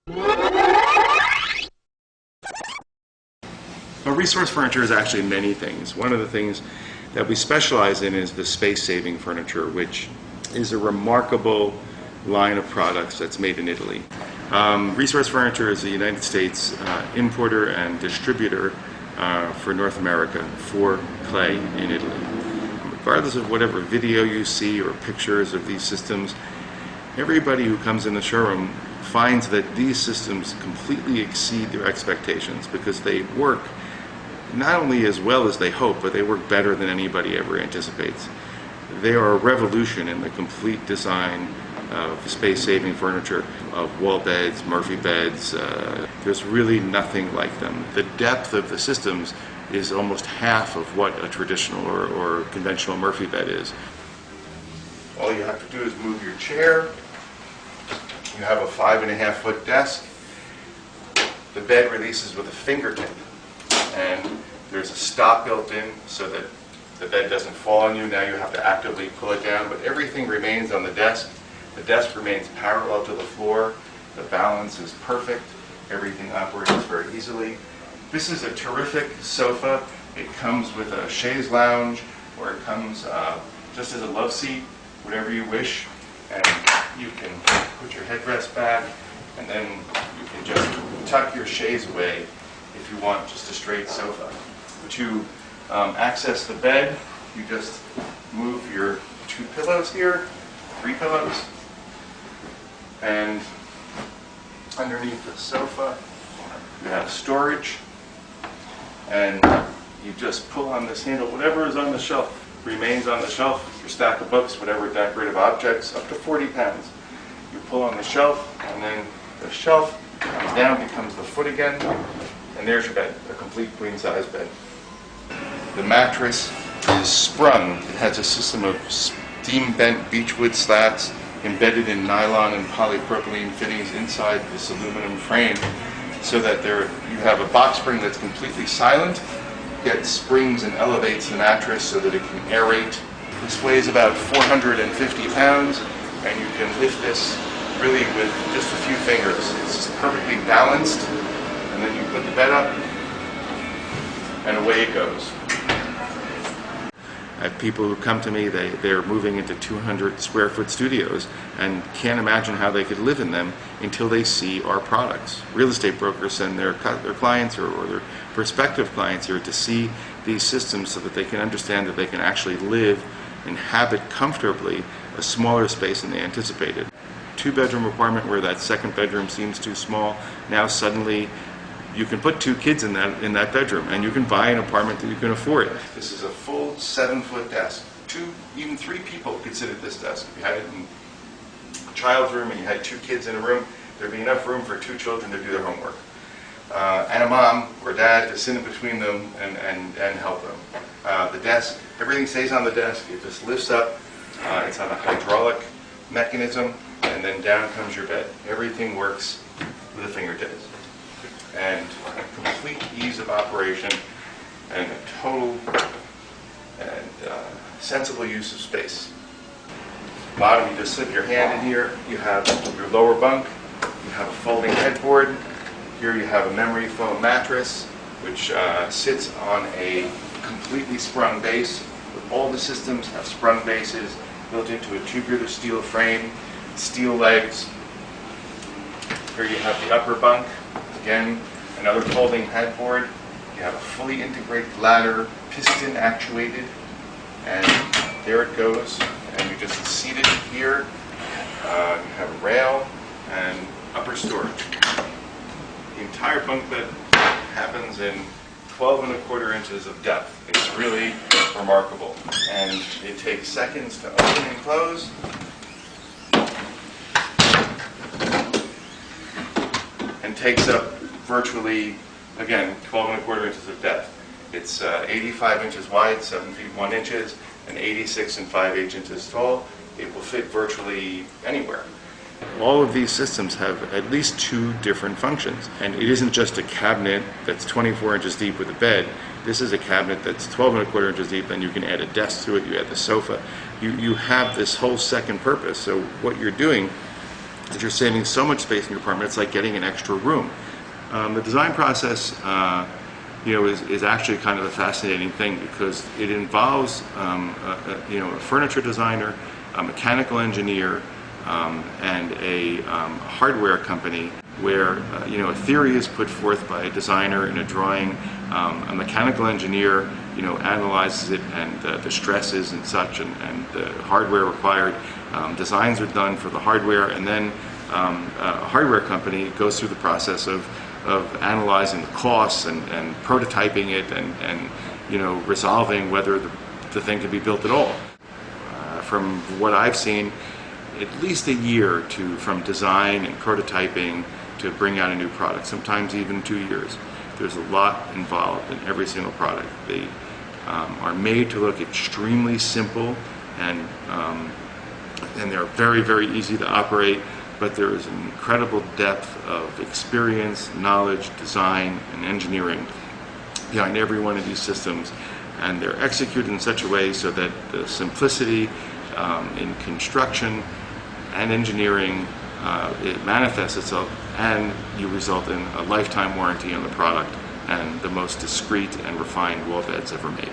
Well, resource furniture is actually many things. One of the things that we specialize in is the space-saving furniture, which is a remarkable line of products that's made in Italy. Resource Furniture is a United States importer and distributor for North America for clay in Italy. Regardless of whatever video you see or pictures of these systems, everybody who comes in the showroom finds that these systems completely exceed their expectations because they work not only as well as they hope, but they work better than anybody ever anticipates. They are a revolution in the complete design of space-saving furniture, of wall beds, Murphy beds. There's really nothing like them. The depth of the systems is almost half of what a traditional or conventional Murphy bed is. All you have to do is move your chair. You have a 5.5-foot desk. The bed releases with a fingertip, and there's a stop built in so that the bed doesn't fall on you. Now you have to actively pull it down, but everything remains on the desk. The desk remains parallel to the floor. The balance is perfect. Everything operates very easily. This is a terrific sofa. It comes with a chaise lounge, or it comes just as a love seat, whatever you wish. And you can put your headrest back, and then you can just tuck your chaise away if you want just a straight sofa. To access the bed, you just move your 2 pillows here, 3 pillows, and underneath the sofa you have storage, and you just pull on this handle. Whatever is on the shelf remains on the shelf. Your stack of books, whatever decorative objects, up to 40 pounds. You pull on the shelf, and then the shelf comes down, becomes the foot again, and there's your bed, a complete queen-size bed. The mattress is sprung. It has a system of steam-bent beechwood slats embedded in nylon and polypropylene fittings inside this aluminum frame, so that you have a box spring that's completely silent, yet springs and elevates the mattress so that it can aerate. This weighs about 450 pounds, and you can lift this really with just a few fingers. It's just perfectly balanced, and then you put the bed up, and away it goes. I have people who come to me, they're moving into 200 square foot studios and can't imagine how they could live in them until they see our products. Real estate brokers send their clients or their prospective clients here to see these systems so that they can understand that they can actually live, inhabit comfortably a smaller space than they anticipated. 2-bedroom apartment where that second bedroom seems too small, now suddenly you can put 2 kids in that bedroom, and you can buy an apartment that you can afford. This is a full 7-foot desk. 2, even 3 people could sit at this desk. If you had it in a child's room and you had 2 kids in a room, there'd be enough room for 2 children to do their homework. And a mom or dad to sit in between them and help them. The desk, everything stays on the desk. It just lifts up. It's on a hydraulic mechanism, and then down comes your bed. Everything works with a fingertips. And a complete ease of operation and a total and sensible use of space. Bottom, you just slip your hand in here. You have your lower bunk. You have a folding headboard. Here you have a memory foam mattress, which sits on a completely sprung base. All the systems have sprung bases built into a tubular steel frame, steel legs. Here you have the upper bunk. Again, another folding headboard. You have a fully integrated ladder, piston actuated, and there it goes. And you just seat it here. You have a rail and upper storage. The entire bunk bed happens in 12.25 inches of depth. It's really remarkable, and it takes seconds to open and close. And takes up virtually, again, 12.25 inches of depth. It's 85 inches wide, 7 feet 1 inches, and 86 5/8 inches tall. It will fit virtually anywhere. All of these systems have at least 2 different functions, and it isn't just a cabinet that's 24 inches deep with a bed. This is a cabinet that's 12.25 inches deep, and you can add a desk to it, you add the sofa. You have this whole second purpose. So what you're doing that you're saving so much space in your apartment, it's like getting an extra room. The design process, is actually kind of a fascinating thing because it involves, a furniture designer, a mechanical engineer, and a hardware company where, a theory is put forth by a designer in a drawing, a mechanical engineer, analyzes it and the stresses and such and the hardware required. Designs are done for the hardware, and then a hardware company goes through the process of analyzing the costs and prototyping it and resolving whether the thing can be built at all. From what I've seen, at least a year from design and prototyping to bring out a new product, sometimes even 2 years. There's a lot involved in every single product. They are made to look extremely simple and they're very, very easy to operate, but there is an incredible depth of experience, knowledge, design, and engineering behind every one of these systems, and they're executed in such a way so that the simplicity in construction and engineering, it manifests itself, and you result in a lifetime warranty on the product and the most discreet and refined wall beds ever made.